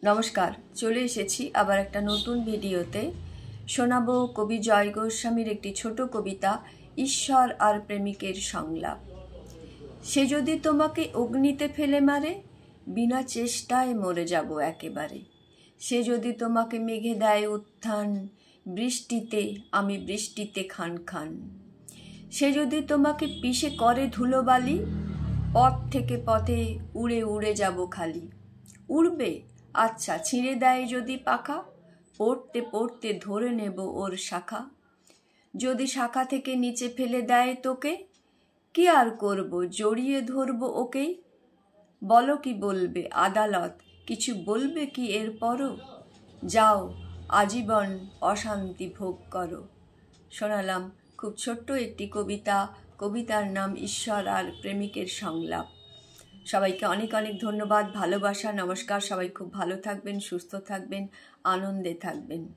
নমস্কার, চলে এসেছি আবার একটা নতুন ভিডিওতে। শোনাবো কবি জয় গোস্বামীর একটি ছোট কবিতা, ঈশ্বর আর প্রেমিকের সংলাপ। সে যদি তোমাকে অগ্নিতে ফেলে মারে, বিনা চেষ্টায় মরে যাব একেবারে। সে যদি তোমাকে মেঘে দেয় উত্থান, বৃষ্টিতে আমি বৃষ্টিতে খান খান। সে যদি তোমাকে পিষে করে ধুলোবালি, পথ থেকে পথে উড়ে উড়ে যাব খালি। উড়বে? আচ্ছা, ছিঁড়ে দেয় যদি পাখা, পড়তে পড়তে ধরে নেব ওর শাখা। যদি শাখা থেকে নিচে ফেলে দেয় তোকে, কি আর করব, জড়িয়ে ধরব ওকেই। বলো কি বলবে আদালত, কিছু বলবে কি এরপরও? যাও আজীবন অশান্তি ভোগ করো। শোনালাম খুব ছোট্ট একটি কবিতা। কবিতার নাম ঈশ্বর আর প্রেমিকের সংলাপ। সবাইকে অনেক অনেক ধন্যবাদ, ভালোবাসা, নমস্কার। সবাই খুব ভালো থাকবেন, সুস্থ থাকবেন, আনন্দে থাকবেন।